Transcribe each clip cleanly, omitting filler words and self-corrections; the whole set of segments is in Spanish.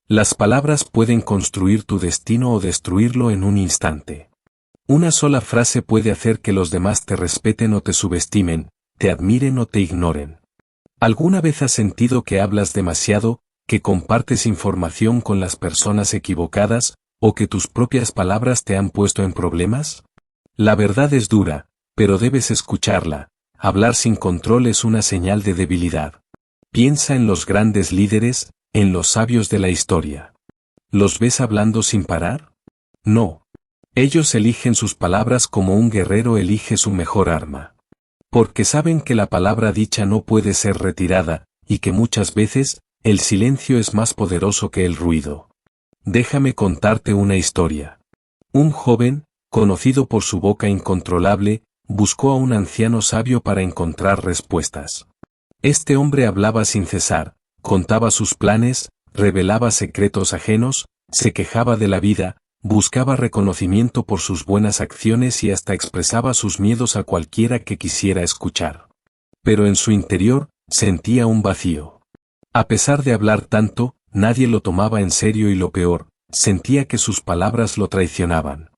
Las palabras pueden construir tu destino o destruirlo en un instante. Una sola frase puede hacer que los demás te respeten o te subestimen, te admiren o te ignoren. ¿Alguna vez has sentido que hablas demasiado, que compartes información con las personas equivocadas, o que tus propias palabras te han puesto en problemas? La verdad es dura, pero debes escucharla. Hablar sin control es una señal de debilidad. Piensa en los grandes líderes, en los sabios de la historia. ¿Los ves hablando sin parar? No. Ellos eligen sus palabras como un guerrero elige su mejor arma. Porque saben que la palabra dicha no puede ser retirada, y que muchas veces, el silencio es más poderoso que el ruido. Déjame contarte una historia. Un joven, conocido por su boca incontrolable, buscó a un anciano sabio para encontrar respuestas. Este hombre hablaba sin cesar, contaba sus planes, revelaba secretos ajenos, se quejaba de la vida, buscaba reconocimiento por sus buenas acciones y hasta expresaba sus miedos a cualquiera que quisiera escuchar. Pero en su interior, sentía un vacío. A pesar de hablar tanto, nadie lo tomaba en serio y lo peor, sentía que sus palabras lo traicionaban.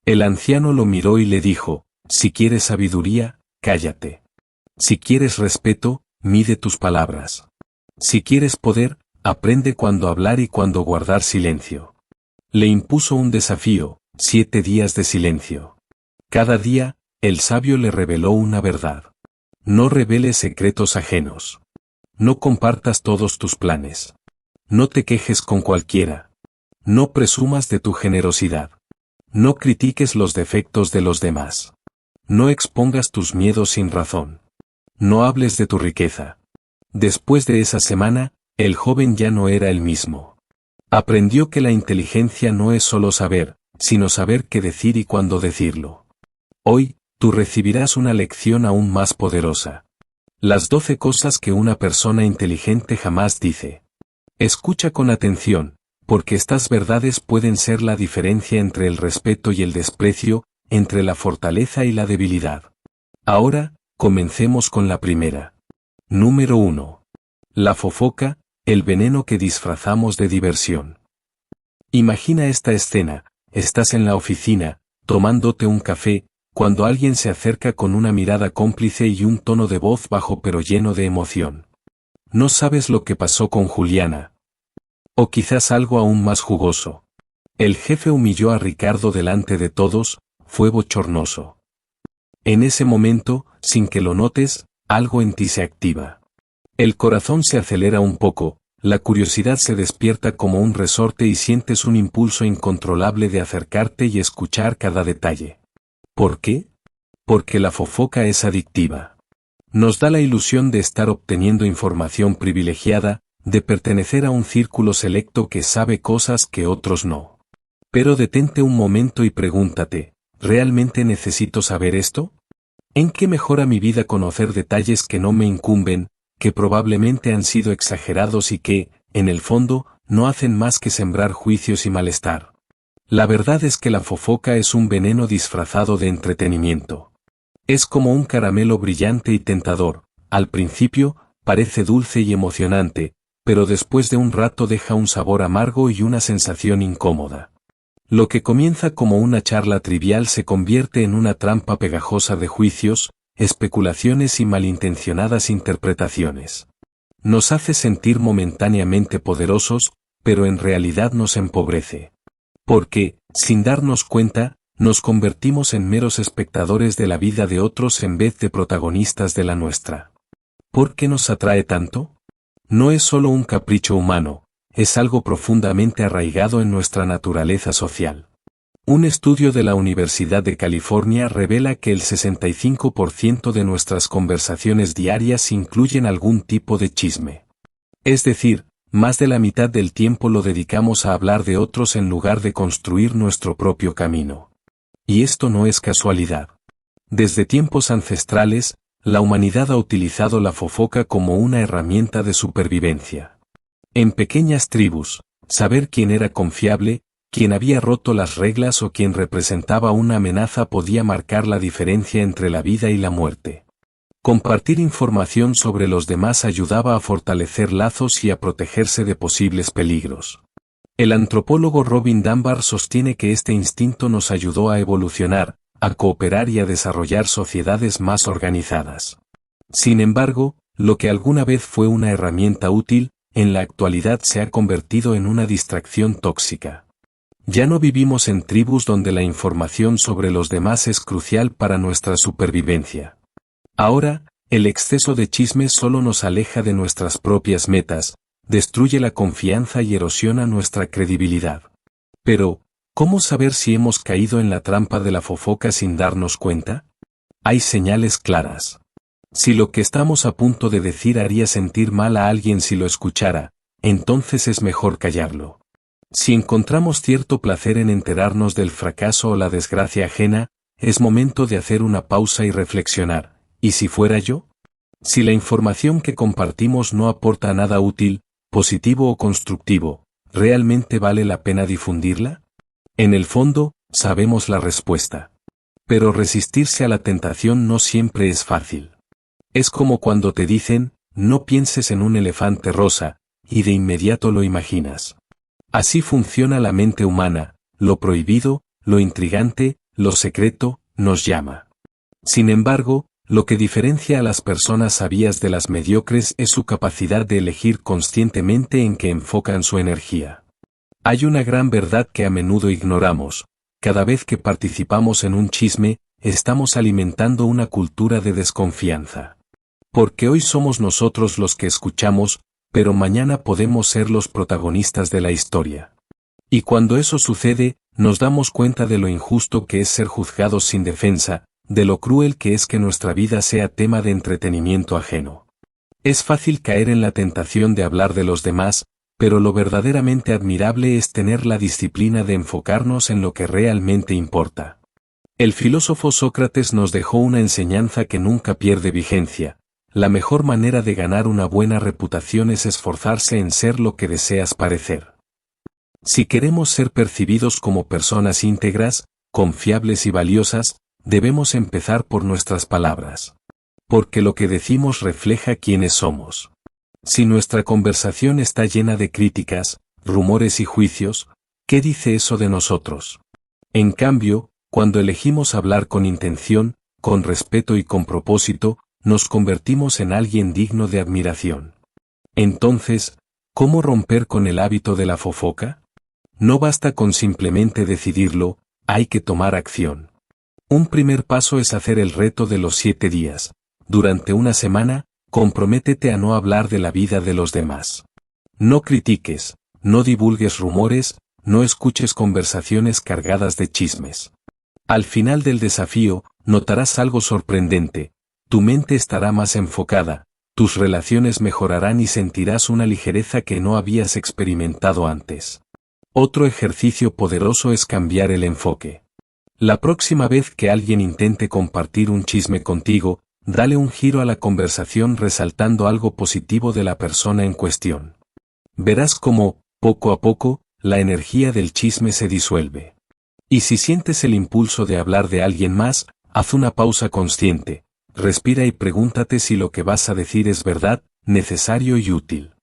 El anciano lo miró y le dijo, si quieres sabiduría, cállate. Si quieres respeto, mide tus palabras. Si quieres poder, aprende cuándo hablar y cuándo guardar silencio. Le impuso un desafío, 7 días de silencio. Cada día, el sabio le reveló una verdad. No reveles secretos ajenos. No compartas todos tus planes. No te quejes con cualquiera. No presumas de tu generosidad. No critiques los defectos de los demás. No expongas tus miedos sin razón. No hables de tu riqueza. Después de esa semana, el joven ya no era el mismo. Aprendió que la inteligencia no es solo saber, sino saber qué decir y cuándo decirlo. Hoy, tú recibirás una lección aún más poderosa. Las 12 cosas que una persona inteligente jamás dice. Escucha con atención, porque estas verdades pueden ser la diferencia entre el respeto y el desprecio, entre la fortaleza y la debilidad. Ahora, comencemos con la primera. Número 1. La fofoca, el veneno que disfrazamos de diversión. Imagina esta escena, estás en la oficina, tomándote un café, cuando alguien se acerca con una mirada cómplice y un tono de voz bajo pero lleno de emoción. No sabes lo que pasó con Juliana. O quizás algo aún más jugoso. El jefe humilló a Ricardo delante de todos, fue bochornoso. En ese momento, sin que lo notes, algo en ti se activa. El corazón se acelera un poco, la curiosidad se despierta como un resorte y sientes un impulso incontrolable de acercarte y escuchar cada detalle. ¿Por qué? Porque la fofoca es adictiva. Nos da la ilusión de estar obteniendo información privilegiada, de pertenecer a un círculo selecto que sabe cosas que otros no. Pero detente un momento y pregúntate, ¿realmente necesito saber esto? ¿En qué mejora mi vida conocer detalles que no me incumben, que probablemente han sido exagerados y que, en el fondo, no hacen más que sembrar juicios y malestar? La verdad es que la fofoca es un veneno disfrazado de entretenimiento. Es como un caramelo brillante y tentador, al principio, parece dulce y emocionante, pero después de un rato deja un sabor amargo y una sensación incómoda. Lo que comienza como una charla trivial se convierte en una trampa pegajosa de juicios, especulaciones y malintencionadas interpretaciones. Nos hace sentir momentáneamente poderosos, pero en realidad nos empobrece. Porque, sin darnos cuenta, nos convertimos en meros espectadores de la vida de otros en vez de protagonistas de la nuestra. ¿Por qué nos atrae tanto? No es solo un capricho humano, es algo profundamente arraigado en nuestra naturaleza social. Un estudio de la Universidad de California revela que el 65% de nuestras conversaciones diarias incluyen algún tipo de chisme. Es decir, más de la mitad del tiempo lo dedicamos a hablar de otros en lugar de construir nuestro propio camino. Y esto no es casualidad. Desde tiempos ancestrales, la humanidad ha utilizado la fofoca como una herramienta de supervivencia. En pequeñas tribus, saber quién era confiable, quién había roto las reglas o quién representaba una amenaza podía marcar la diferencia entre la vida y la muerte. Compartir información sobre los demás ayudaba a fortalecer lazos y a protegerse de posibles peligros. El antropólogo Robin Dunbar sostiene que este instinto nos ayudó a evolucionar, a cooperar y a desarrollar sociedades más organizadas. Sin embargo, lo que alguna vez fue una herramienta útil, en la actualidad se ha convertido en una distracción tóxica. Ya no vivimos en tribus donde la información sobre los demás es crucial para nuestra supervivencia. Ahora, el exceso de chismes solo nos aleja de nuestras propias metas, destruye la confianza y erosiona nuestra credibilidad. Pero, ¿cómo saber si hemos caído en la trampa de la fofoca sin darnos cuenta? Hay señales claras. Si lo que estamos a punto de decir haría sentir mal a alguien si lo escuchara, entonces es mejor callarlo. Si encontramos cierto placer en enterarnos del fracaso o la desgracia ajena, es momento de hacer una pausa y reflexionar. ¿Y si fuera yo? Si la información que compartimos no aporta nada útil, positivo o constructivo, ¿realmente vale la pena difundirla? En el fondo, sabemos la respuesta. Pero resistirse a la tentación no siempre es fácil. Es como cuando te dicen, no pienses en un elefante rosa, y de inmediato lo imaginas. Así funciona la mente humana, lo prohibido, lo intrigante, lo secreto, nos llama. Sin embargo, lo que diferencia a las personas sabias de las mediocres es su capacidad de elegir conscientemente en qué enfocan su energía. Hay una gran verdad que a menudo ignoramos: cada vez que participamos en un chisme, estamos alimentando una cultura de desconfianza. Porque hoy somos nosotros los que escuchamos, pero mañana podemos ser los protagonistas de la historia. Y cuando eso sucede, nos damos cuenta de lo injusto que es ser juzgados sin defensa, de lo cruel que es que nuestra vida sea tema de entretenimiento ajeno. Es fácil caer en la tentación de hablar de los demás, pero lo verdaderamente admirable es tener la disciplina de enfocarnos en lo que realmente importa. El filósofo Sócrates nos dejó una enseñanza que nunca pierde vigencia: la mejor manera de ganar una buena reputación es esforzarse en ser lo que deseas parecer. Si queremos ser percibidos como personas íntegras, confiables y valiosas, debemos empezar por nuestras palabras. Porque lo que decimos refleja quiénes somos. Si nuestra conversación está llena de críticas, rumores y juicios, ¿qué dice eso de nosotros? En cambio, cuando elegimos hablar con intención, con respeto y con propósito, nos convertimos en alguien digno de admiración. Entonces, ¿cómo romper con el hábito de la fofoca? No basta con simplemente decidirlo, hay que tomar acción. Un primer paso es hacer el reto de los 7 días. Durante una semana, comprométete a no hablar de la vida de los demás. No critiques, no divulgues rumores, no escuches conversaciones cargadas de chismes. Al final del desafío, notarás algo sorprendente: tu mente estará más enfocada, tus relaciones mejorarán y sentirás una ligereza que no habías experimentado antes. Otro ejercicio poderoso es cambiar el enfoque. La próxima vez que alguien intente compartir un chisme contigo, dale un giro a la conversación resaltando algo positivo de la persona en cuestión. Verás cómo, poco a poco, la energía del chisme se disuelve. Y si sientes el impulso de hablar de alguien más, haz una pausa consciente, respira y pregúntate si lo que vas a decir es verdad, necesario y útil.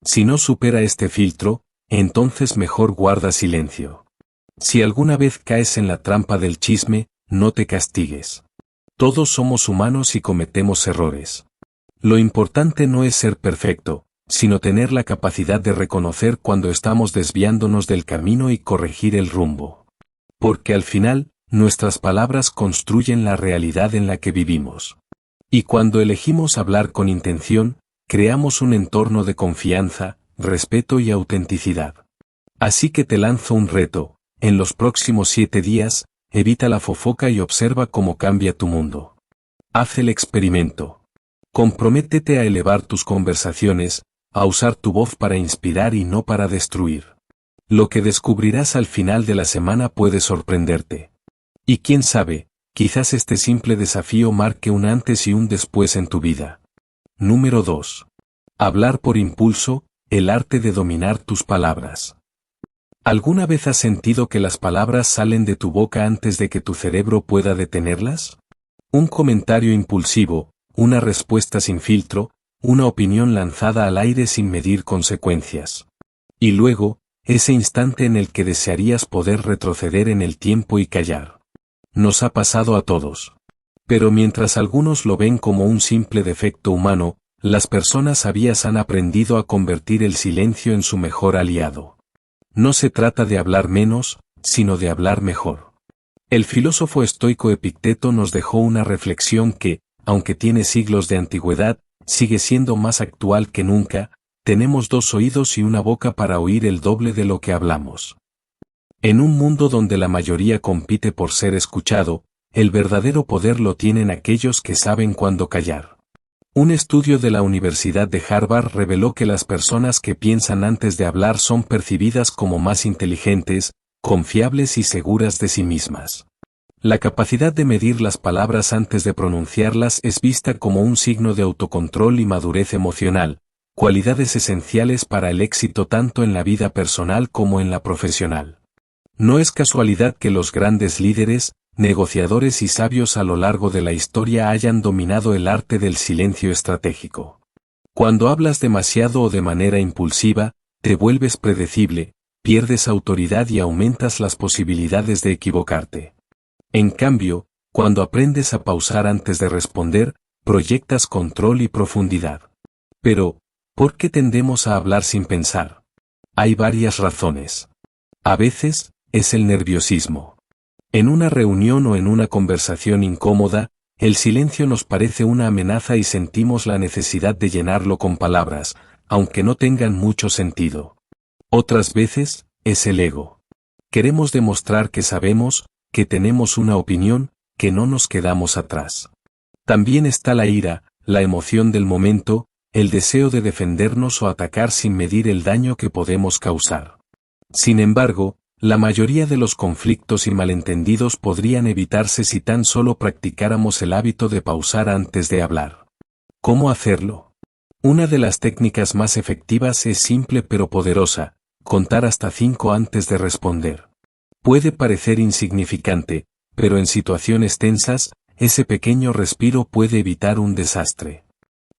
Si no supera este filtro, entonces mejor guarda silencio. Si alguna vez caes en la trampa del chisme, no te castigues. Todos somos humanos y cometemos errores. Lo importante no es ser perfecto, sino tener la capacidad de reconocer cuando estamos desviándonos del camino y corregir el rumbo. Porque al final, nuestras palabras construyen la realidad en la que vivimos. Y cuando elegimos hablar con intención, creamos un entorno de confianza, respeto y autenticidad. Así que te lanzo un reto: en los próximos 7 días, evita la fofoca y observa cómo cambia tu mundo. Haz el experimento. Comprométete a elevar tus conversaciones, a usar tu voz para inspirar y no para destruir. Lo que descubrirás al final de la semana puede sorprenderte. Y quién sabe, quizás este simple desafío marque un antes y un después en tu vida. Número 2. Hablar por impulso, el arte de dominar tus palabras. ¿Alguna vez has sentido que las palabras salen de tu boca antes de que tu cerebro pueda detenerlas? Un comentario impulsivo, una respuesta sin filtro, una opinión lanzada al aire sin medir consecuencias. Y luego, ese instante en el que desearías poder retroceder en el tiempo y callar. Nos ha pasado a todos. Pero mientras algunos lo ven como un simple defecto humano, las personas sabias han aprendido a convertir el silencio en su mejor aliado. No se trata de hablar menos, sino de hablar mejor. El filósofo estoico Epicteto nos dejó una reflexión que, aunque tiene siglos de antigüedad, sigue siendo más actual que nunca: tenemos 2 oídos y una boca para oír el doble de lo que hablamos. En un mundo donde la mayoría compite por ser escuchado, el verdadero poder lo tienen aquellos que saben cuándo callar. Un estudio de la Universidad de Harvard reveló que las personas que piensan antes de hablar son percibidas como más inteligentes, confiables y seguras de sí mismas. La capacidad de medir las palabras antes de pronunciarlas es vista como un signo de autocontrol y madurez emocional, cualidades esenciales para el éxito tanto en la vida personal como en la profesional. No es casualidad que los grandes líderes, negociadores y sabios a lo largo de la historia hayan dominado el arte del silencio estratégico. Cuando hablas demasiado o de manera impulsiva, te vuelves predecible, pierdes autoridad y aumentas las posibilidades de equivocarte. En cambio, cuando aprendes a pausar antes de responder, proyectas control y profundidad. Pero, ¿por qué tendemos a hablar sin pensar? Hay varias razones. A veces, es el nerviosismo. En una reunión o en una conversación incómoda, el silencio nos parece una amenaza y sentimos la necesidad de llenarlo con palabras, aunque no tengan mucho sentido. Otras veces, es el ego. Queremos demostrar que sabemos, que tenemos una opinión, que no nos quedamos atrás. También está la ira, la emoción del momento, el deseo de defendernos o atacar sin medir el daño que podemos causar. Sin embargo, la mayoría de los conflictos y malentendidos podrían evitarse si tan solo practicáramos el hábito de pausar antes de hablar. ¿Cómo hacerlo? Una de las técnicas más efectivas es simple pero poderosa: contar hasta 5 antes de responder. Puede parecer insignificante, pero en situaciones tensas, ese pequeño respiro puede evitar un desastre.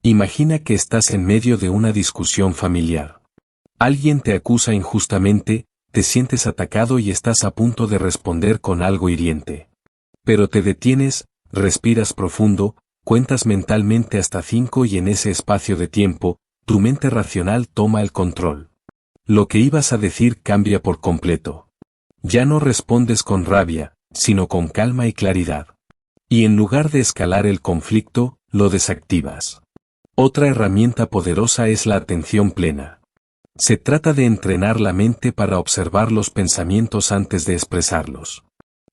Imagina que estás en medio de una discusión familiar. Alguien te acusa injustamente, te sientes atacado y estás a punto de responder con algo hiriente. Pero te detienes, respiras profundo, cuentas mentalmente hasta 5 y en ese espacio de tiempo, tu mente racional toma el control. Lo que ibas a decir cambia por completo. Ya no respondes con rabia, sino con calma y claridad. Y en lugar de escalar el conflicto, lo desactivas. Otra herramienta poderosa es la atención plena. Se trata de entrenar la mente para observar los pensamientos antes de expresarlos.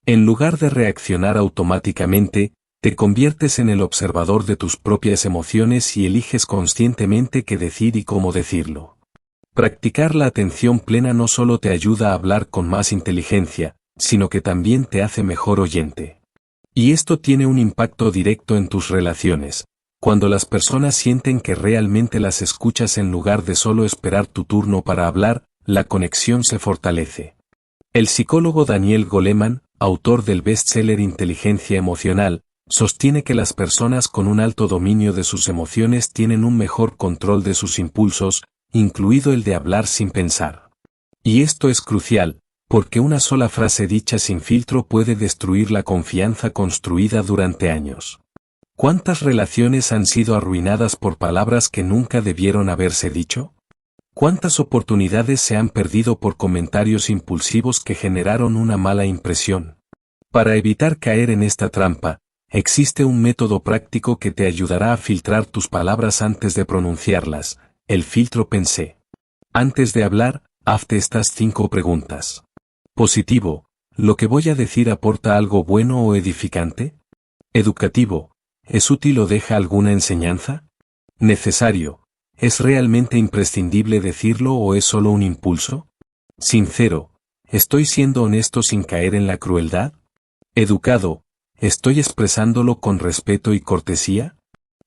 En lugar de reaccionar automáticamente, te conviertes en el observador de tus propias emociones y eliges conscientemente qué decir y cómo decirlo. Practicar la atención plena no solo te ayuda a hablar con más inteligencia, sino que también te hace mejor oyente. Y esto tiene un impacto directo en tus relaciones. Cuando las personas sienten que realmente las escuchas en lugar de solo esperar tu turno para hablar, la conexión se fortalece. El psicólogo Daniel Goleman, autor del bestseller Inteligencia Emocional, sostiene que las personas con un alto dominio de sus emociones tienen un mejor control de sus impulsos, incluido el de hablar sin pensar. Y esto es crucial, porque una sola frase dicha sin filtro puede destruir la confianza construida durante años. ¿Cuántas relaciones han sido arruinadas por palabras que nunca debieron haberse dicho? ¿Cuántas oportunidades se han perdido por comentarios impulsivos que generaron una mala impresión? Para evitar caer en esta trampa, existe un método práctico que te ayudará a filtrar tus palabras antes de pronunciarlas: el filtro Pensé. Antes de hablar, hazte estas 5 preguntas. Positivo: ¿lo que voy a decir aporta algo bueno o edificante? Educativo: ¿es útil o deja alguna enseñanza? Necesario: ¿es realmente imprescindible decirlo o es solo un impulso? Sincero: ¿estoy siendo honesto sin caer en la crueldad? Educado: ¿estoy expresándolo con respeto y cortesía?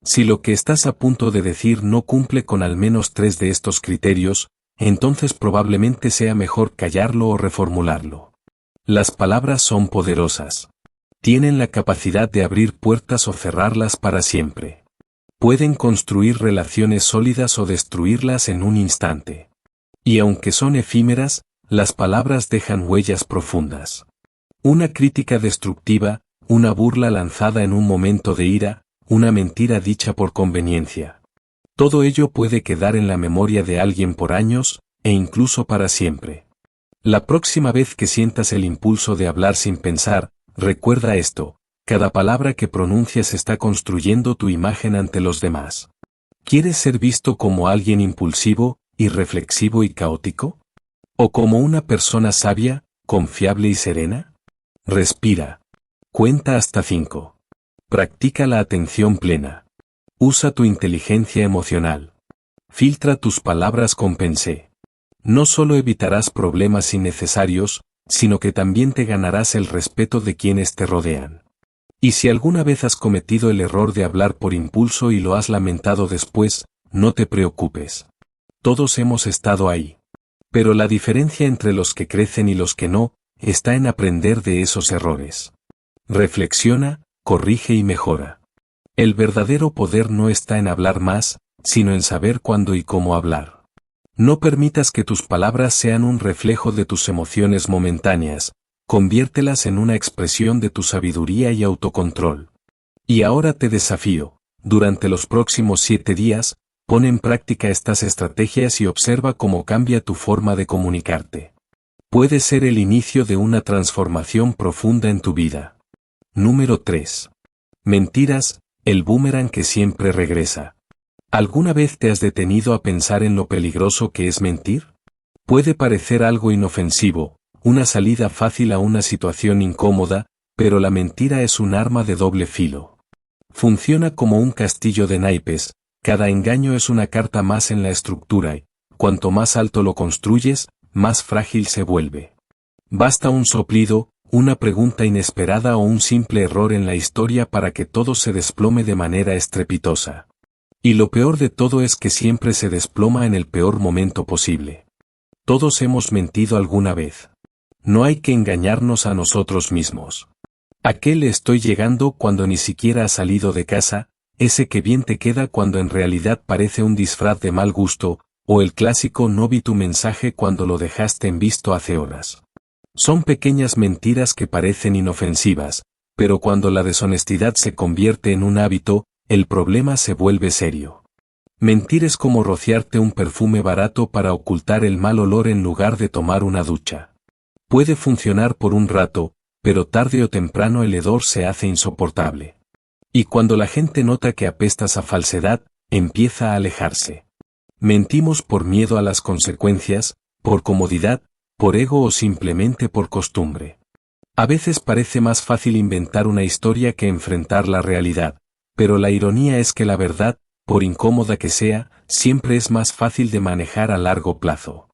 Si lo que estás a punto de decir no cumple con al menos 3 de estos criterios, entonces probablemente sea mejor callarlo o reformularlo. Las palabras son poderosas. Tienen la capacidad de abrir puertas o cerrarlas para siempre. Pueden construir relaciones sólidas o destruirlas en un instante. Y aunque son efímeras, las palabras dejan huellas profundas. Una crítica destructiva, una burla lanzada en un momento de ira, una mentira dicha por conveniencia. Todo ello puede quedar en la memoria de alguien por años, e incluso para siempre. La próxima vez que sientas el impulso de hablar sin pensar, recuerda esto: cada palabra que pronuncias está construyendo tu imagen ante los demás. ¿Quieres ser visto como alguien impulsivo, irreflexivo y caótico? ¿O como una persona sabia, confiable y serena? Respira. Cuenta hasta 5. Practica la atención plena. Usa tu inteligencia emocional. Filtra tus palabras con pensé. No solo evitarás problemas innecesarios, sino que también te ganarás el respeto de quienes te rodean. Y si alguna vez has cometido el error de hablar por impulso y lo has lamentado después, no te preocupes. Todos hemos estado ahí. Pero la diferencia entre los que crecen y los que no, está en aprender de esos errores. Reflexiona, corrige y mejora. El verdadero poder no está en hablar más, sino en saber cuándo y cómo hablar. No permitas que tus palabras sean un reflejo de tus emociones momentáneas, conviértelas en una expresión de tu sabiduría y autocontrol. Y ahora te desafío, durante los próximos 7 días, pon en práctica estas estrategias y observa cómo cambia tu forma de comunicarte. Puede ser el inicio de una transformación profunda en tu vida. Número 3. Mentiras, el boomerang que siempre regresa. ¿Alguna vez te has detenido a pensar en lo peligroso que es mentir? Puede parecer algo inofensivo, una salida fácil a una situación incómoda, pero la mentira es un arma de doble filo. Funciona como un castillo de naipes, cada engaño es una carta más en la estructura y, cuanto más alto lo construyes, más frágil se vuelve. Basta un soplido, una pregunta inesperada o un simple error en la historia para que todo se desplome de manera estrepitosa. Y lo peor de todo es que siempre se desploma en el peor momento posible. Todos hemos mentido alguna vez. No hay que engañarnos a nosotros mismos. ¿A qué le estoy llegando cuando ni siquiera ha salido de casa? Ese que bien te queda cuando en realidad parece un disfraz de mal gusto, o el clásico no vi tu mensaje cuando lo dejaste en visto hace horas. Son pequeñas mentiras que parecen inofensivas, pero cuando la deshonestidad se convierte en un hábito, el problema se vuelve serio. Mentir es como rociarte un perfume barato para ocultar el mal olor en lugar de tomar una ducha. Puede funcionar por un rato, pero tarde o temprano el hedor se hace insoportable. Y cuando la gente nota que apestas a falsedad, empieza a alejarse. Mentimos por miedo a las consecuencias, por comodidad, por ego o simplemente por costumbre. A veces parece más fácil inventar una historia que enfrentar la realidad, pero la ironía es que la verdad, por incómoda que sea, siempre es más fácil de manejar a largo plazo.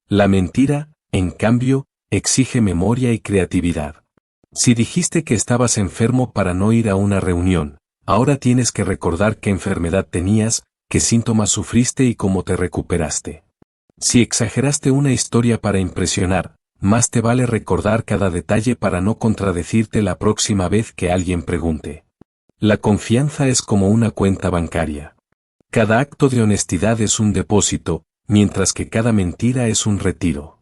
La mentira, en cambio, exige memoria y creatividad. Si dijiste que estabas enfermo para no ir a una reunión, ahora tienes que recordar qué enfermedad tenías, qué síntomas sufriste y cómo te recuperaste. Si exageraste una historia para impresionar, más te vale recordar cada detalle para no contradecirte la próxima vez que alguien pregunte. La confianza es como una cuenta bancaria. Cada acto de honestidad es un depósito, mientras que cada mentira es un retiro.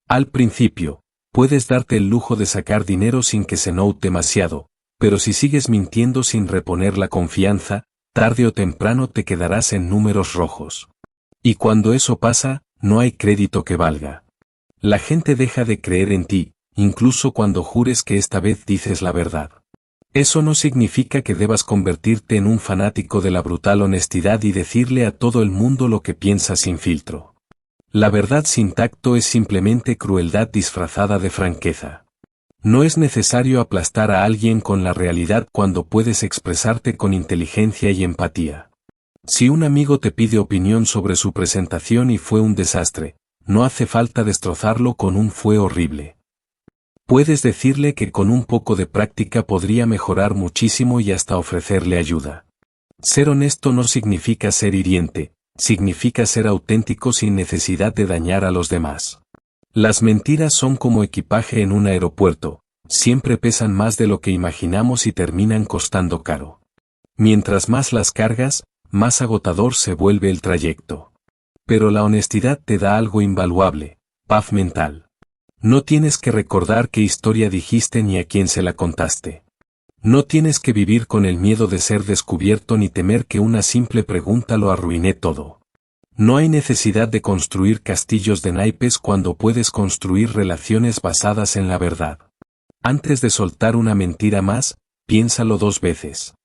Al principio, puedes darte el lujo de sacar dinero sin que se note demasiado, pero si sigues mintiendo sin reponer la confianza, tarde o temprano te quedarás en números rojos. Y cuando eso pasa, no hay crédito que valga. La gente deja de creer en ti, incluso cuando jures que esta vez dices la verdad. Eso no significa que debas convertirte en un fanático de la brutal honestidad y decirle a todo el mundo lo que piensas sin filtro. La verdad sin tacto es simplemente crueldad disfrazada de franqueza. No es necesario aplastar a alguien con la realidad cuando puedes expresarte con inteligencia y empatía. Si un amigo te pide opinión sobre su presentación y fue un desastre, no hace falta destrozarlo con un fue horrible. Puedes decirle que con un poco de práctica podría mejorar muchísimo y hasta ofrecerle ayuda. Ser honesto no significa ser hiriente, significa ser auténtico sin necesidad de dañar a los demás. Las mentiras son como equipaje en un aeropuerto, siempre pesan más de lo que imaginamos y terminan costando caro. Mientras más las cargas, más agotador se vuelve el trayecto. Pero la honestidad te da algo invaluable: paz mental. No tienes que recordar qué historia dijiste ni a quién se la contaste. No tienes que vivir con el miedo de ser descubierto ni temer que una simple pregunta lo arruine todo. No hay necesidad de construir castillos de naipes cuando puedes construir relaciones basadas en la verdad. Antes de soltar una mentira más, piénsalo 2 veces.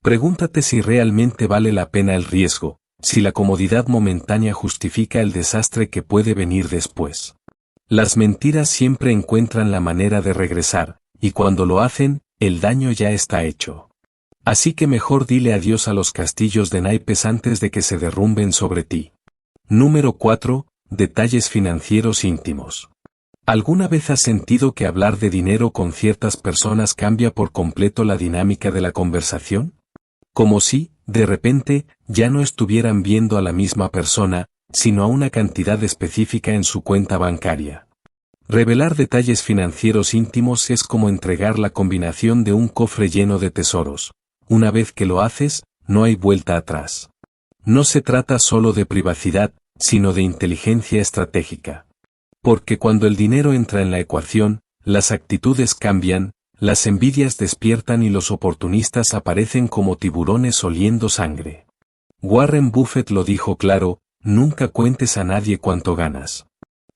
Pregúntate si realmente vale la pena el riesgo, si la comodidad momentánea justifica el desastre que puede venir después. Las mentiras siempre encuentran la manera de regresar, y cuando lo hacen, el daño ya está hecho. Así que mejor dile adiós a los castillos de naipes antes de que se derrumben sobre ti. Número 4. Detalles financieros íntimos. ¿Alguna vez has sentido que hablar de dinero con ciertas personas cambia por completo la dinámica de la conversación? Como si, de repente, ya no estuvieran viendo a la misma persona, sino a una cantidad específica en su cuenta bancaria. Revelar detalles financieros íntimos es como entregar la combinación de un cofre lleno de tesoros. Una vez que lo haces, no hay vuelta atrás. No se trata solo de privacidad, sino de inteligencia estratégica. Porque cuando el dinero entra en la ecuación, las actitudes cambian, las envidias despiertan y los oportunistas aparecen como tiburones oliendo sangre. Warren Buffett lo dijo claro: nunca cuentes a nadie cuánto ganas.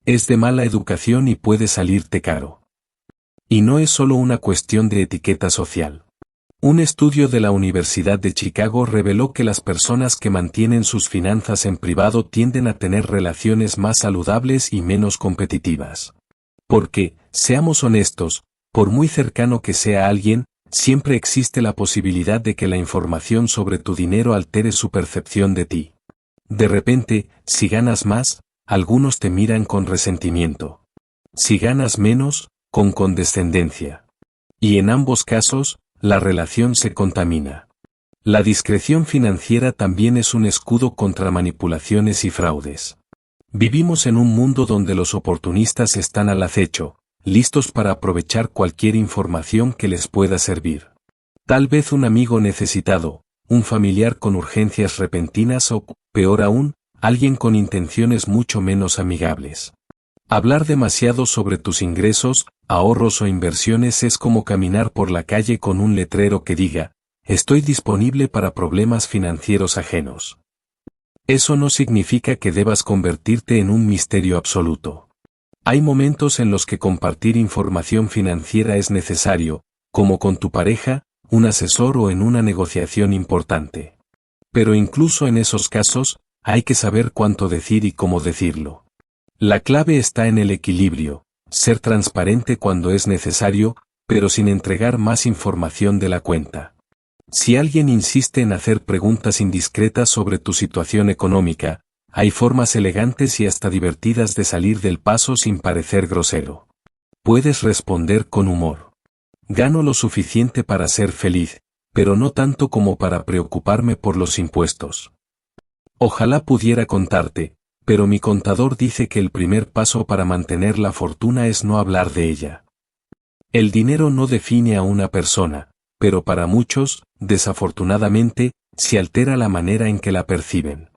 Es de mala educación y puede salirte caro. Y no es solo una cuestión de etiqueta social. Un estudio de la Universidad de Chicago reveló que las personas que mantienen sus finanzas en privado tienden a tener relaciones más saludables y menos competitivas. Porque, seamos honestos, por muy cercano que sea alguien, siempre existe la posibilidad de que la información sobre tu dinero altere su percepción de ti. De repente, si ganas más, algunos te miran con resentimiento. Si ganas menos, con condescendencia. Y en ambos casos, la relación se contamina. La discreción financiera también es un escudo contra manipulaciones y fraudes. Vivimos en un mundo donde los oportunistas están al acecho, listos para aprovechar cualquier información que les pueda servir. Tal vez un amigo necesitado, un familiar con urgencias repentinas o, peor aún, alguien con intenciones mucho menos amigables. Hablar demasiado sobre tus ingresos, ahorros o inversiones es como caminar por la calle con un letrero que diga: estoy disponible para problemas financieros ajenos. Eso no significa que debas convertirte en un misterio absoluto. Hay momentos en los que compartir información financiera es necesario, como con tu pareja, un asesor o en una negociación importante. Pero incluso en esos casos, hay que saber cuánto decir y cómo decirlo. La clave está en el equilibrio, ser transparente cuando es necesario, pero sin entregar más información de la cuenta. Si alguien insiste en hacer preguntas indiscretas sobre tu situación económica, hay formas elegantes y hasta divertidas de salir del paso sin parecer grosero. Puedes responder con humor: gano lo suficiente para ser feliz, pero no tanto como para preocuparme por los impuestos. Ojalá pudiera contarte, pero mi contador dice que el primer paso para mantener la fortuna es no hablar de ella. El dinero no define a una persona, pero para muchos, desafortunadamente, se altera la manera en que la perciben.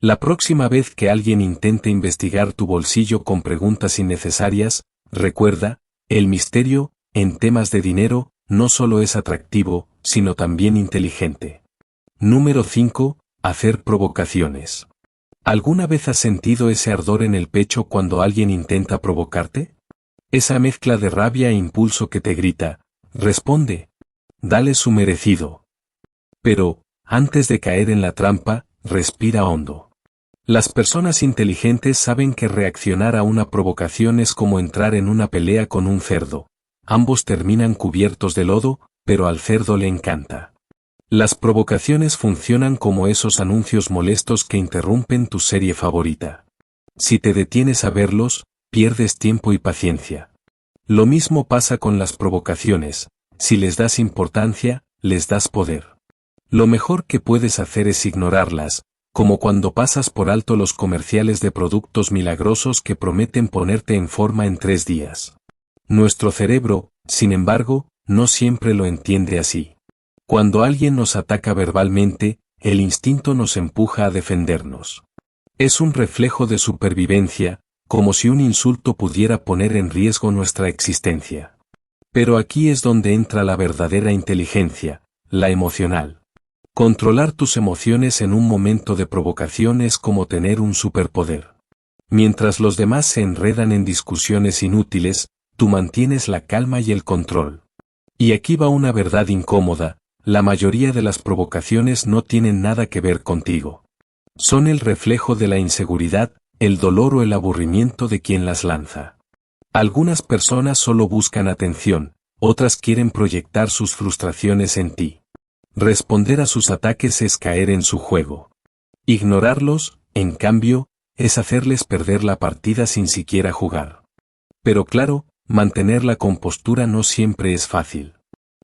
La próxima vez que alguien intente investigar tu bolsillo con preguntas innecesarias, recuerda: el misterio, en temas de dinero, no solo es atractivo, sino también inteligente. Número 5. Hacer provocaciones. ¿Alguna vez has sentido ese ardor en el pecho cuando alguien intenta provocarte? Esa mezcla de rabia e impulso que te grita: responde, dale su merecido. Pero, antes de caer en la trampa, respira hondo. Las personas inteligentes saben que reaccionar a una provocación es como entrar en una pelea con un cerdo. Ambos terminan cubiertos de lodo, pero al cerdo le encanta. Las provocaciones funcionan como esos anuncios molestos que interrumpen tu serie favorita. Si te detienes a verlos, pierdes tiempo y paciencia. Lo mismo pasa con las provocaciones: si les das importancia, les das poder. Lo mejor que puedes hacer es ignorarlas, como cuando pasas por alto los comerciales de productos milagrosos que prometen ponerte en forma en 3 días. Nuestro cerebro, sin embargo, no siempre lo entiende así. Cuando alguien nos ataca verbalmente, el instinto nos empuja a defendernos. Es un reflejo de supervivencia, como si un insulto pudiera poner en riesgo nuestra existencia. Pero aquí es donde entra la verdadera inteligencia, la emocional. Controlar tus emociones en un momento de provocación es como tener un superpoder. Mientras los demás se enredan en discusiones inútiles, tú mantienes la calma y el control. Y aquí va una verdad incómoda: la mayoría de las provocaciones no tienen nada que ver contigo. Son el reflejo de la inseguridad, el dolor o el aburrimiento de quien las lanza. Algunas personas solo buscan atención, otras quieren proyectar sus frustraciones en ti. Responder a sus ataques es caer en su juego. Ignorarlos, en cambio, es hacerles perder la partida sin siquiera jugar. Pero claro, mantener la compostura no siempre es fácil.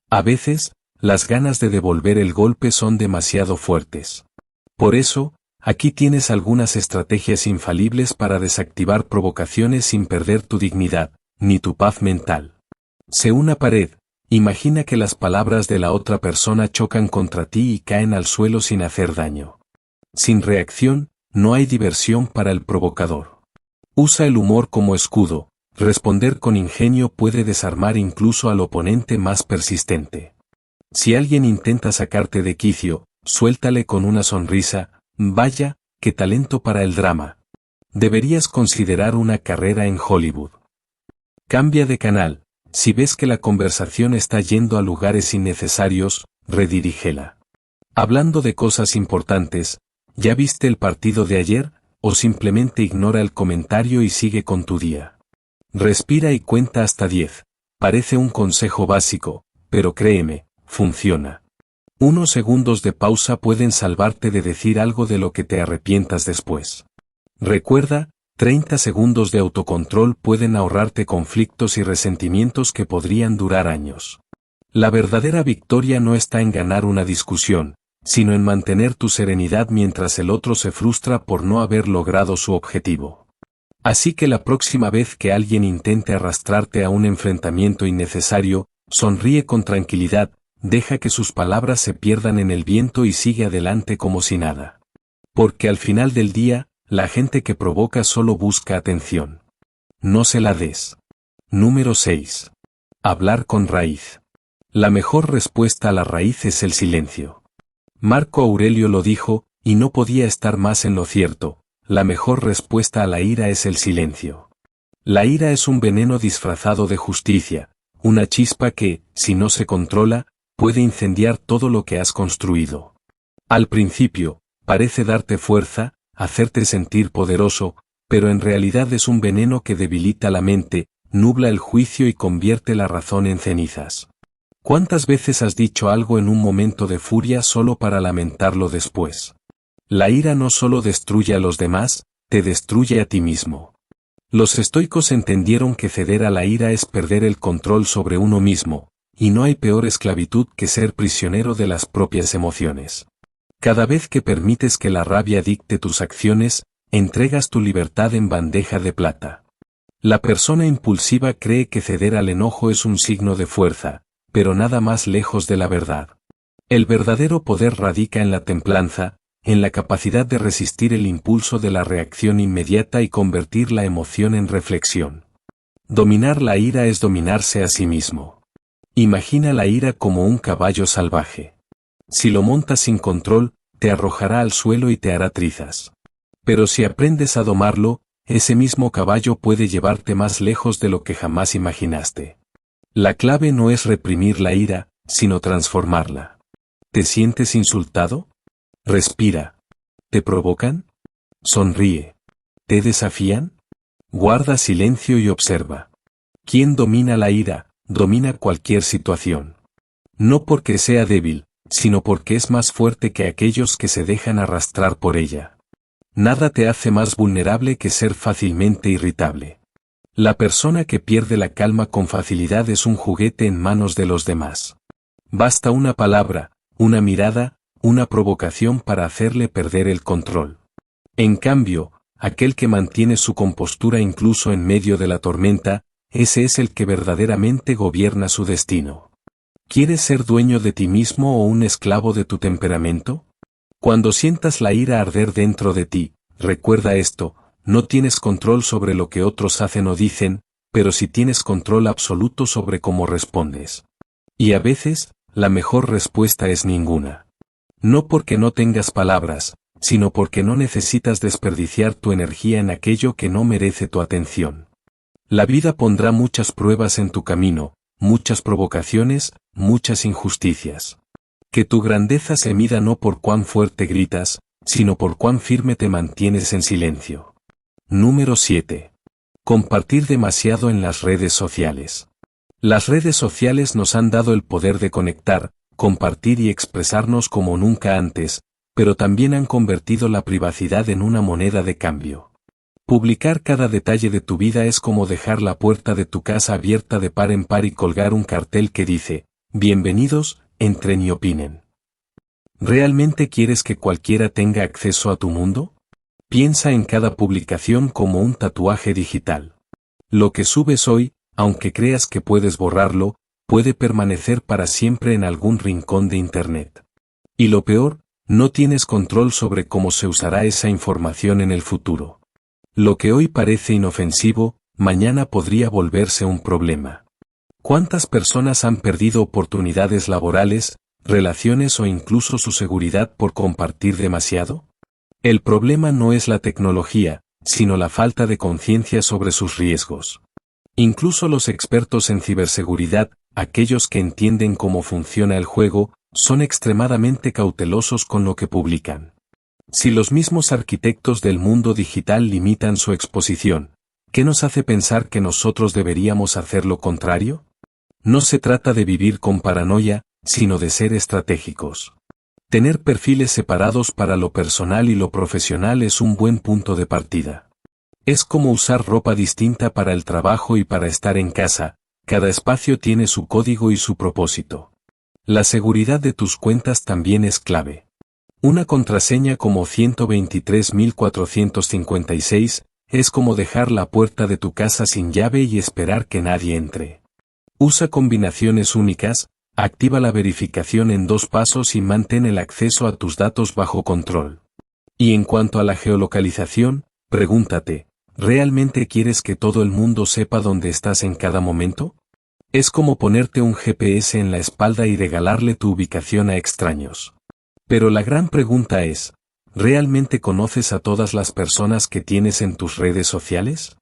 A veces, las ganas de devolver el golpe son demasiado fuertes. Por eso, aquí tienes algunas estrategias infalibles para desactivar provocaciones sin perder tu dignidad, ni tu paz mental. Sé una pared. Imagina que las palabras de la otra persona chocan contra ti y caen al suelo sin hacer daño. Sin reacción, no hay diversión para el provocador. Usa el humor como escudo. Responder con ingenio puede desarmar incluso al oponente más persistente. Si alguien intenta sacarte de quicio, suéltale con una sonrisa: vaya, qué talento para el drama. Deberías considerar una carrera en Hollywood. Cambia de canal. Si ves que la conversación está yendo a lugares innecesarios, redirígela. Hablando de cosas importantes, ¿ya viste el partido de ayer? O simplemente ignora el comentario y sigue con tu día. Respira y cuenta hasta 10. Parece un consejo básico, pero créeme, funciona. Unos segundos de pausa pueden salvarte de decir algo de lo que te arrepientas después. Recuerda, 30 segundos de autocontrol pueden ahorrarte conflictos y resentimientos que podrían durar años. La verdadera victoria no está en ganar una discusión, sino en mantener tu serenidad mientras el otro se frustra por no haber logrado su objetivo. Así que la próxima vez que alguien intente arrastrarte a un enfrentamiento innecesario, sonríe con tranquilidad, deja que sus palabras se pierdan en el viento y sigue adelante como si nada. Porque al final del día, la gente que provoca solo busca atención. No se la des. Número 6. Hablar con raíz. La mejor respuesta a la raíz es el silencio. Marco Aurelio lo dijo, y no podía estar más en lo cierto: la mejor respuesta a la ira es el silencio. La ira es un veneno disfrazado de justicia, una chispa que, si no se controla, puede incendiar todo lo que has construido. Al principio, parece darte fuerza, hacerte sentir poderoso, pero en realidad es un veneno que debilita la mente, nubla el juicio y convierte la razón en cenizas. ¿Cuántas veces has dicho algo en un momento de furia solo para lamentarlo después? La ira no solo destruye a los demás, te destruye a ti mismo. Los estoicos entendieron que ceder a la ira es perder el control sobre uno mismo, y no hay peor esclavitud que ser prisionero de las propias emociones. Cada vez que permites que la rabia dicte tus acciones, entregas tu libertad en bandeja de plata. La persona impulsiva cree que ceder al enojo es un signo de fuerza, pero nada más lejos de la verdad. El verdadero poder radica en la templanza, en la capacidad de resistir el impulso de la reacción inmediata y convertir la emoción en reflexión. Dominar la ira es dominarse a sí mismo. Imagina la ira como un caballo salvaje. Si lo montas sin control, te arrojará al suelo y te hará trizas. Pero si aprendes a domarlo, ese mismo caballo puede llevarte más lejos de lo que jamás imaginaste. La clave no es reprimir la ira, sino transformarla. ¿Te sientes insultado? Respira. ¿Te provocan? Sonríe. ¿Te desafían? Guarda silencio y observa. Quien domina la ira, domina cualquier situación. No porque sea débil, sino porque es más fuerte que aquellos que se dejan arrastrar por ella. Nada te hace más vulnerable que ser fácilmente irritable. La persona que pierde la calma con facilidad es un juguete en manos de los demás. Basta una palabra, una mirada, una provocación para hacerle perder el control. En cambio, aquel que mantiene su compostura incluso en medio de la tormenta, ese es el que verdaderamente gobierna su destino. ¿Quieres ser dueño de ti mismo o un esclavo de tu temperamento? Cuando sientas la ira arder dentro de ti, recuerda esto: No tienes control sobre lo que otros hacen o dicen, pero sí tienes control absoluto sobre cómo respondes. Y a veces, la mejor respuesta es ninguna. No porque no tengas palabras, sino porque no necesitas desperdiciar tu energía en aquello que no merece tu atención. La vida pondrá muchas pruebas en tu camino, muchas provocaciones, muchas injusticias. Que tu grandeza se mida no por cuán fuerte gritas, sino por cuán firme te mantienes en silencio. Número 7. Compartir demasiado en las redes sociales. Las redes sociales nos han dado el poder de conectar, compartir y expresarnos como nunca antes, pero también han convertido la privacidad en una moneda de cambio. Publicar cada detalle de tu vida es como dejar la puerta de tu casa abierta de par en par y colgar un cartel que dice, bienvenidos, entren y opinen. ¿Realmente quieres que cualquiera tenga acceso a tu mundo? Piensa en cada publicación como un tatuaje digital. Lo que subes hoy, aunque creas que puedes borrarlo, puede permanecer para siempre en algún rincón de Internet. Y lo peor, no tienes control sobre cómo se usará esa información en el futuro. Lo que hoy parece inofensivo, mañana podría volverse un problema. ¿Cuántas personas han perdido oportunidades laborales, relaciones o incluso su seguridad por compartir demasiado? El problema no es la tecnología, sino la falta de conciencia sobre sus riesgos. Incluso los expertos en ciberseguridad, aquellos que entienden cómo funciona el juego, son extremadamente cautelosos con lo que publican. Si los mismos arquitectos del mundo digital limitan su exposición, ¿qué nos hace pensar que nosotros deberíamos hacer lo contrario? No se trata de vivir con paranoia, sino de ser estratégicos. Tener perfiles separados para lo personal y lo profesional es un buen punto de partida. Es como usar ropa distinta para el trabajo y para estar en casa, cada espacio tiene su código y su propósito. La seguridad de tus cuentas también es clave. Una contraseña como 123.456 es como dejar la puerta de tu casa sin llave y esperar que nadie entre. Usa combinaciones únicas, activa la verificación en 2 pasos y mantén el acceso a tus datos bajo control. Y en cuanto a la geolocalización, pregúntate, ¿realmente quieres que todo el mundo sepa dónde estás en cada momento? Es como ponerte un GPS en la espalda y regalarle tu ubicación a extraños. Pero la gran pregunta es, ¿realmente conoces a todas las personas que tienes en tus redes sociales?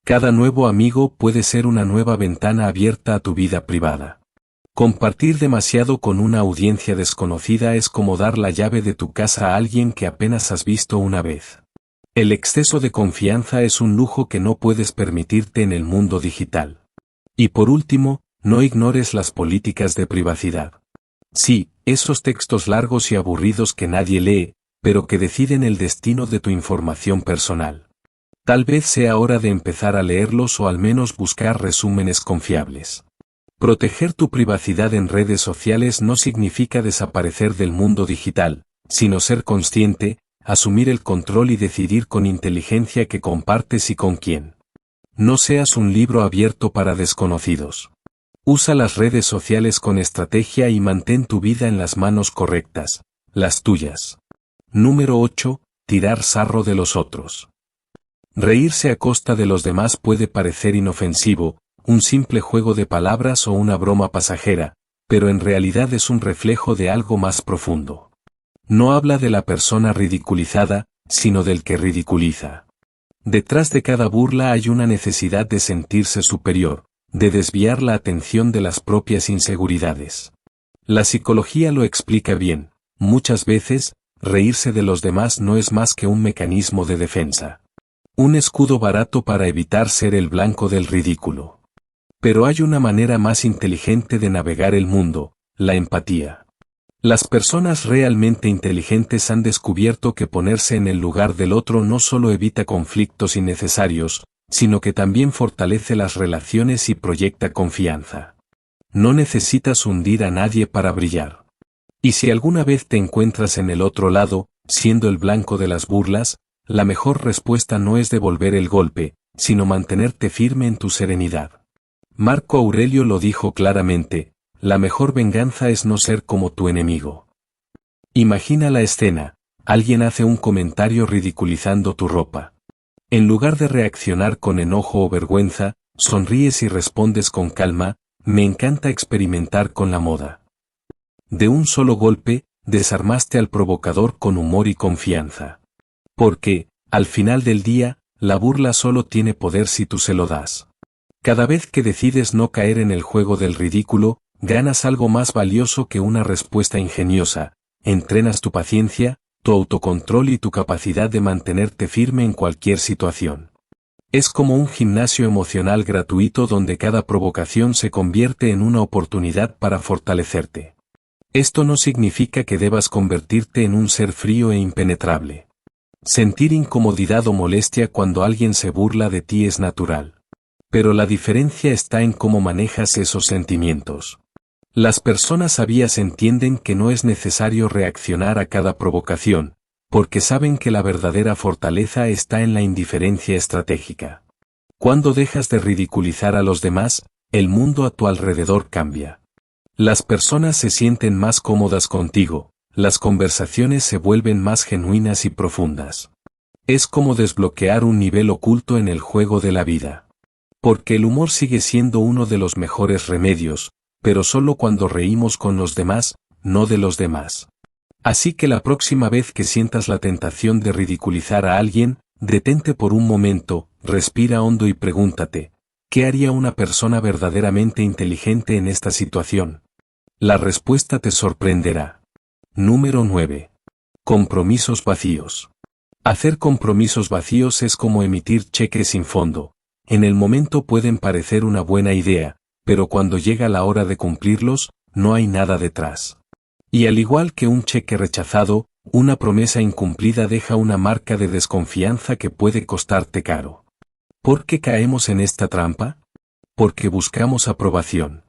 Cada nuevo amigo puede ser una nueva ventana abierta a tu vida privada. Compartir demasiado con una audiencia desconocida es como dar la llave de tu casa a alguien que apenas has visto una vez. El exceso de confianza es un lujo que no puedes permitirte en el mundo digital. Y por último, no ignores las políticas de privacidad. Sí, esos textos largos y aburridos que nadie lee, pero que deciden el destino de tu información personal. Tal vez sea hora de empezar a leerlos o al menos buscar resúmenes confiables. Proteger tu privacidad en redes sociales no significa desaparecer del mundo digital, sino ser consciente, asumir el control y decidir con inteligencia qué compartes y con quién. No seas un libro abierto para desconocidos. Usa las redes sociales con estrategia y mantén tu vida en las manos correctas, las tuyas. Número 8. Tirar sarro de los otros. Reírse a costa de los demás puede parecer inofensivo, un simple juego de palabras o una broma pasajera, pero en realidad es un reflejo de algo más profundo. No habla de la persona ridiculizada, sino del que ridiculiza. Detrás de cada burla hay una necesidad de sentirse superior, de desviar la atención de las propias inseguridades. La psicología lo explica bien, muchas veces, reírse de los demás no es más que un mecanismo de defensa. Un escudo barato para evitar ser el blanco del ridículo. Pero hay una manera más inteligente de navegar el mundo, la empatía. Las personas realmente inteligentes han descubierto que ponerse en el lugar del otro no solo evita conflictos innecesarios, sino que también fortalece las relaciones y proyecta confianza. No necesitas hundir a nadie para brillar. Y si alguna vez te encuentras en el otro lado, siendo el blanco de las burlas, la mejor respuesta no es devolver el golpe, sino mantenerte firme en tu serenidad. Marco Aurelio lo dijo claramente, la mejor venganza es no ser como tu enemigo. Imagina la escena, alguien hace un comentario ridiculizando tu ropa. En lugar de reaccionar con enojo o vergüenza, sonríes y respondes con calma, me encanta experimentar con la moda. De un solo golpe, desarmaste al provocador con humor y confianza. Porque, al final del día, la burla solo tiene poder si tú se lo das. Cada vez que decides no caer en el juego del ridículo, ganas algo más valioso que una respuesta ingeniosa, entrenas tu paciencia, tu autocontrol y tu capacidad de mantenerte firme en cualquier situación. Es como un gimnasio emocional gratuito donde cada provocación se convierte en una oportunidad para fortalecerte. Esto no significa que debas convertirte en un ser frío e impenetrable. Sentir incomodidad o molestia cuando alguien se burla de ti es natural. Pero la diferencia está en cómo manejas esos sentimientos. Las personas sabias entienden que no es necesario reaccionar a cada provocación, porque saben que la verdadera fortaleza está en la indiferencia estratégica. Cuando dejas de ridiculizar a los demás, el mundo a tu alrededor cambia. Las personas se sienten más cómodas contigo, las conversaciones se vuelven más genuinas y profundas. Es como desbloquear un nivel oculto en el juego de la vida. Porque el humor sigue siendo uno de los mejores remedios, pero solo cuando reímos con los demás, no de los demás. Así que la próxima vez que sientas la tentación de ridiculizar a alguien, detente por un momento, respira hondo y pregúntate, ¿qué haría una persona verdaderamente inteligente en esta situación? La respuesta te sorprenderá. Número 9. Compromisos vacíos. Hacer compromisos vacíos es como emitir cheques sin fondo. En el momento pueden parecer una buena idea, pero cuando llega la hora de cumplirlos, no hay nada detrás. Y al igual que un cheque rechazado, una promesa incumplida deja una marca de desconfianza que puede costarte caro. ¿Por qué caemos en esta trampa? Porque buscamos aprobación.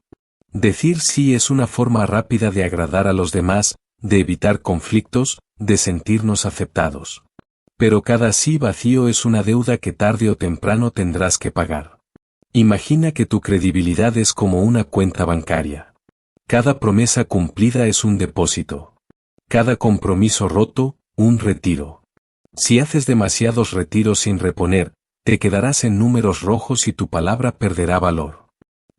Decir sí es una forma rápida de agradar a los demás, de evitar conflictos, de sentirnos aceptados. Pero cada sí vacío es una deuda que tarde o temprano tendrás que pagar. Imagina que tu credibilidad es como una cuenta bancaria. Cada promesa cumplida es un depósito. Cada compromiso roto, un retiro. Si haces demasiados retiros sin reponer, te quedarás en números rojos y tu palabra perderá valor.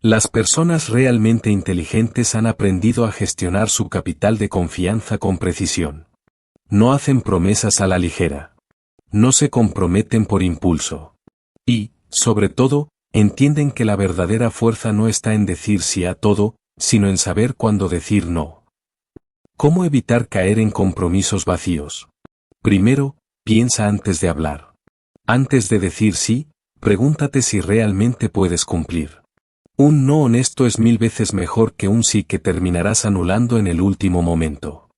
Las personas realmente inteligentes han aprendido a gestionar su capital de confianza con precisión. No hacen promesas a la ligera. No se comprometen por impulso. Y, sobre todo, entienden que la verdadera fuerza no está en decir sí a todo, sino en saber cuándo decir no. ¿Cómo evitar caer en compromisos vacíos? Primero, piensa antes de hablar. Antes de decir sí, pregúntate si realmente puedes cumplir. Un no honesto es 1000 veces mejor que un sí que terminarás anulando en el último momento.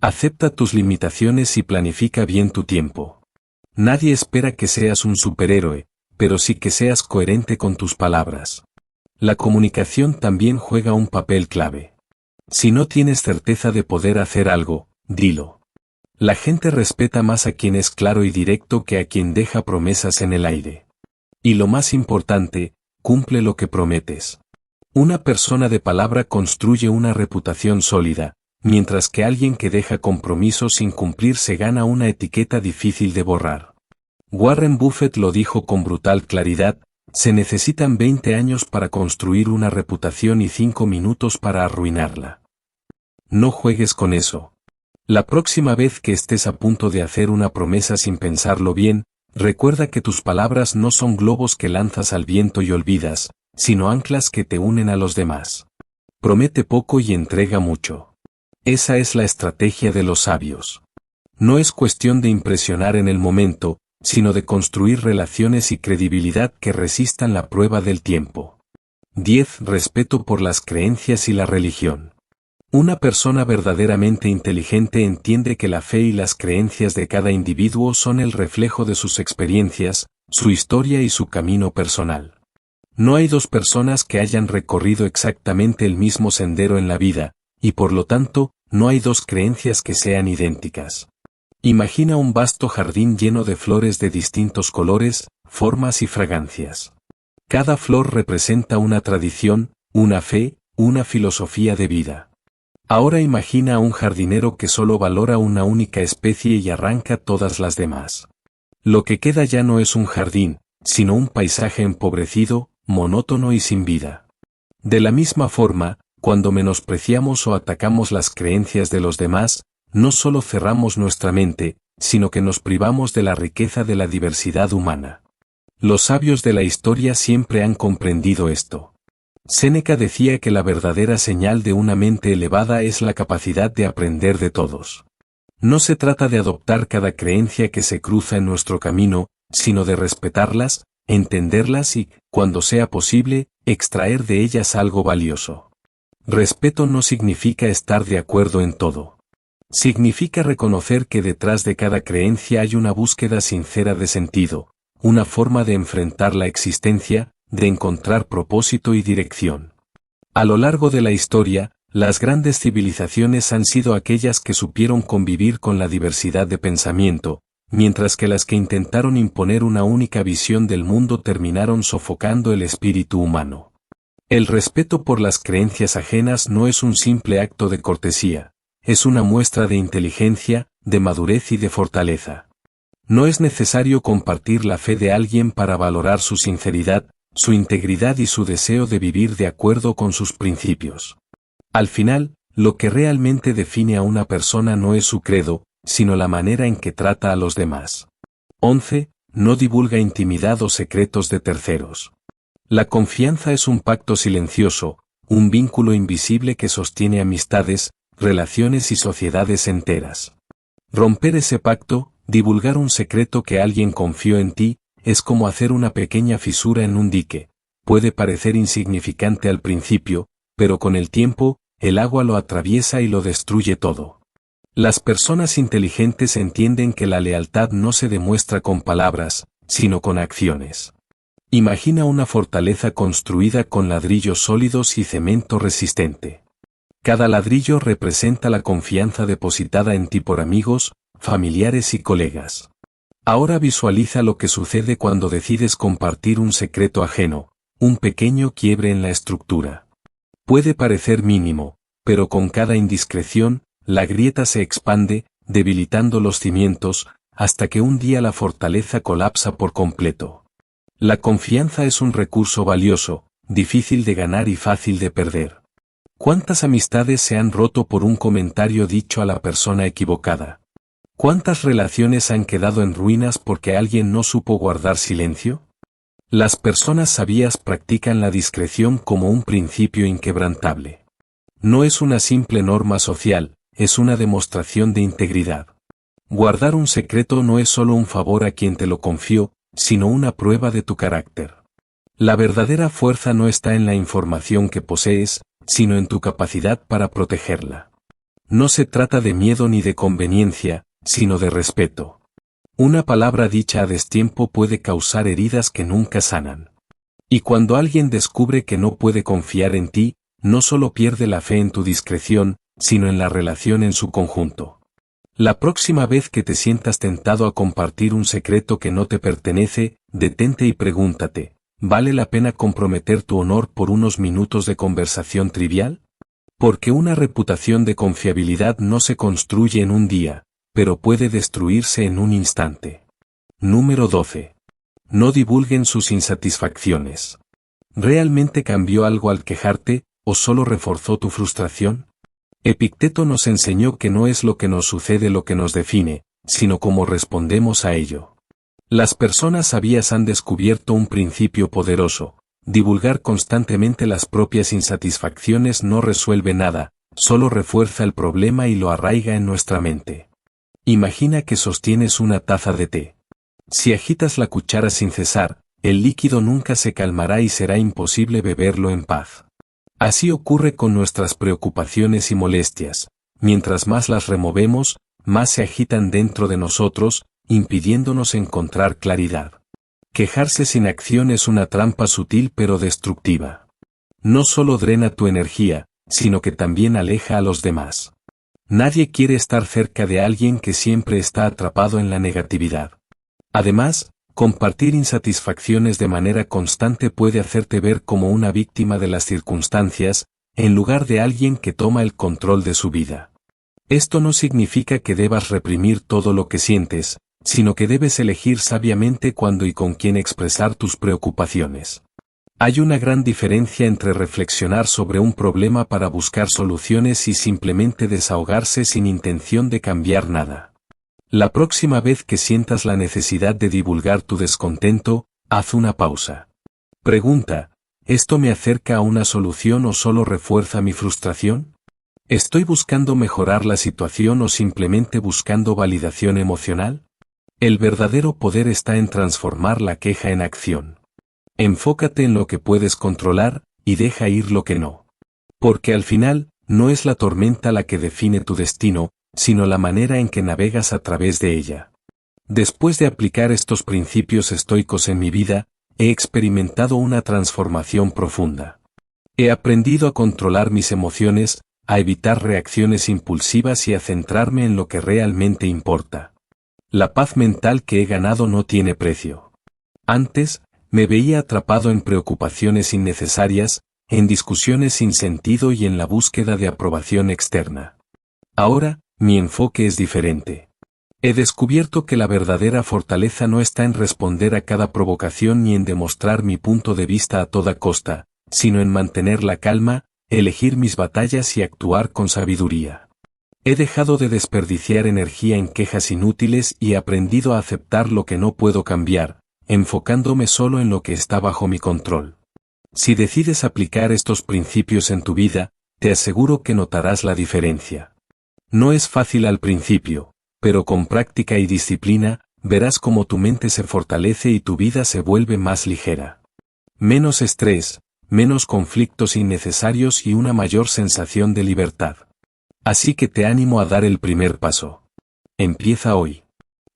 Acepta tus limitaciones y planifica bien tu tiempo. Nadie espera que seas un superhéroe, pero sí que seas coherente con tus palabras. La comunicación también juega un papel clave. Si no tienes certeza de poder hacer algo, dilo. La gente respeta más a quien es claro y directo que a quien deja promesas en el aire. Y lo más importante, cumple lo que prometes. Una persona de palabra construye una reputación sólida, mientras que alguien que deja compromisos sin cumplir se gana una etiqueta difícil de borrar. Warren Buffett lo dijo con brutal claridad: se necesitan 20 años para construir una reputación y 5 minutos para arruinarla. No juegues con eso. La próxima vez que estés a punto de hacer una promesa sin pensarlo bien, recuerda que tus palabras no son globos que lanzas al viento y olvidas, sino anclas que te unen a los demás. Promete poco y entrega mucho. Esa es la estrategia de los sabios. No es cuestión de impresionar en el momento, sino de construir relaciones y credibilidad que resistan la prueba del tiempo. 10. Respeto por las creencias y la religión. Una persona verdaderamente inteligente entiende que la fe y las creencias de cada individuo son el reflejo de sus experiencias, su historia y su camino personal. No hay dos personas que hayan recorrido exactamente el mismo sendero en la vida, y por lo tanto, no hay dos creencias que sean idénticas. Imagina un vasto jardín lleno de flores de distintos colores, formas y fragancias. Cada flor representa una tradición, una fe, una filosofía de vida. Ahora imagina a un jardinero que solo valora una única especie y arranca todas las demás. Lo que queda ya no es un jardín, sino un paisaje empobrecido, monótono y sin vida. De la misma forma, cuando menospreciamos o atacamos las creencias de los demás, no solo cerramos nuestra mente, sino que nos privamos de la riqueza de la diversidad humana. Los sabios de la historia siempre han comprendido esto. Séneca decía que la verdadera señal de una mente elevada es la capacidad de aprender de todos. No se trata de adoptar cada creencia que se cruza en nuestro camino, sino de respetarlas, entenderlas y, cuando sea posible, extraer de ellas algo valioso. Respeto no significa estar de acuerdo en todo. Significa reconocer que detrás de cada creencia hay una búsqueda sincera de sentido, una forma de enfrentar la existencia, de encontrar propósito y dirección. A lo largo de la historia, las grandes civilizaciones han sido aquellas que supieron convivir con la diversidad de pensamiento, mientras que las que intentaron imponer una única visión del mundo terminaron sofocando el espíritu humano. El respeto por las creencias ajenas no es un simple acto de cortesía, es una muestra de inteligencia, de madurez y de fortaleza. No es necesario compartir la fe de alguien para valorar su sinceridad, su integridad y su deseo de vivir de acuerdo con sus principios. Al final, lo que realmente define a una persona no es su credo, sino la manera en que trata a los demás. 11. No divulga intimidad o secretos de terceros. La confianza es un pacto silencioso, un vínculo invisible que sostiene amistades, relaciones y sociedades enteras. Romper ese pacto, divulgar un secreto que alguien confió en ti, es como hacer una pequeña fisura en un dique. Puede parecer insignificante al principio, pero con el tiempo, el agua lo atraviesa y lo destruye todo. Las personas inteligentes entienden que la lealtad no se demuestra con palabras, sino con acciones. Imagina una fortaleza construida con ladrillos sólidos y cemento resistente. Cada ladrillo representa la confianza depositada en ti por amigos, familiares y colegas. Ahora visualiza lo que sucede cuando decides compartir un secreto ajeno, un pequeño quiebre en la estructura. Puede parecer mínimo, pero con cada indiscreción, la grieta se expande, debilitando los cimientos, hasta que un día la fortaleza colapsa por completo. La confianza es un recurso valioso, difícil de ganar y fácil de perder. ¿Cuántas amistades se han roto por un comentario dicho a la persona equivocada? ¿Cuántas relaciones han quedado en ruinas porque alguien no supo guardar silencio? Las personas sabias practican la discreción como un principio inquebrantable. No es una simple norma social, es una demostración de integridad. Guardar un secreto no es solo un favor a quien te lo confió, sino una prueba de tu carácter. La verdadera fuerza no está en la información que posees, sino en tu capacidad para protegerla. No se trata de miedo ni de conveniencia, sino de respeto. Una palabra dicha a destiempo puede causar heridas que nunca sanan. Y cuando alguien descubre que no puede confiar en ti, no solo pierde la fe en tu discreción, sino en la relación en su conjunto. La próxima vez que te sientas tentado a compartir un secreto que no te pertenece, detente y pregúntate, ¿vale la pena comprometer tu honor por unos minutos de conversación trivial? Porque una reputación de confiabilidad no se construye en un día, pero puede destruirse en un instante. Número 12. No divulguen sus insatisfacciones. ¿Realmente cambió algo al quejarte, o solo reforzó tu frustración? Epicteto nos enseñó que no es lo que nos sucede lo que nos define, sino cómo respondemos a ello. Las personas sabias han descubierto un principio poderoso: divulgar constantemente las propias insatisfacciones no resuelve nada, solo refuerza el problema y lo arraiga en nuestra mente. Imagina que sostienes una taza de té. Si agitas la cuchara sin cesar, el líquido nunca se calmará y será imposible beberlo en paz. Así ocurre con nuestras preocupaciones y molestias. Mientras más las removemos, más se agitan dentro de nosotros, impidiéndonos encontrar claridad. Quejarse sin acción es una trampa sutil pero destructiva. No solo drena tu energía, sino que también aleja a los demás. Nadie quiere estar cerca de alguien que siempre está atrapado en la negatividad. Además, compartir insatisfacciones de manera constante puede hacerte ver como una víctima de las circunstancias, en lugar de alguien que toma el control de su vida. Esto no significa que debas reprimir todo lo que sientes, sino que debes elegir sabiamente cuándo y con quién expresar tus preocupaciones. Hay una gran diferencia entre reflexionar sobre un problema para buscar soluciones y simplemente desahogarse sin intención de cambiar nada. La próxima vez que sientas la necesidad de divulgar tu descontento, haz una pausa. Pregunta, ¿esto me acerca a una solución o solo refuerza mi frustración? ¿Estoy buscando mejorar la situación o simplemente buscando validación emocional? El verdadero poder está en transformar la queja en acción. Enfócate en lo que puedes controlar, y deja ir lo que no. Porque al final, no es la tormenta la que define tu destino, sino la manera en que navegas a través de ella. Después de aplicar estos principios estoicos en mi vida, he experimentado una transformación profunda. He aprendido a controlar mis emociones, a evitar reacciones impulsivas y a centrarme en lo que realmente importa. La paz mental que he ganado no tiene precio. Antes, me veía atrapado en preocupaciones innecesarias, en discusiones sin sentido y en la búsqueda de aprobación externa. Ahora, mi enfoque es diferente. He descubierto que la verdadera fortaleza no está en responder a cada provocación ni en demostrar mi punto de vista a toda costa, sino en mantener la calma, elegir mis batallas y actuar con sabiduría. He dejado de desperdiciar energía en quejas inútiles y he aprendido a aceptar lo que no puedo cambiar, enfocándome solo en lo que está bajo mi control. Si decides aplicar estos principios en tu vida, te aseguro que notarás la diferencia. No es fácil al principio, pero con práctica y disciplina, verás cómo tu mente se fortalece y tu vida se vuelve más ligera. Menos estrés, menos conflictos innecesarios y una mayor sensación de libertad. Así que te animo a dar el primer paso. Empieza hoy.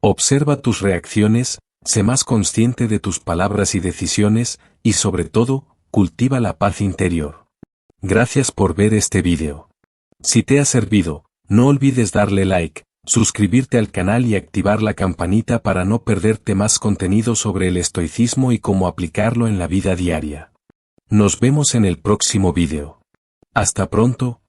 Observa tus reacciones, sé más consciente de tus palabras y decisiones, y sobre todo, cultiva la paz interior. Gracias por ver este vídeo. Si te ha servido, no olvides darle like, suscribirte al canal y activar la campanita para no perderte más contenido sobre el estoicismo y cómo aplicarlo en la vida diaria. Nos vemos en el próximo vídeo. Hasta pronto,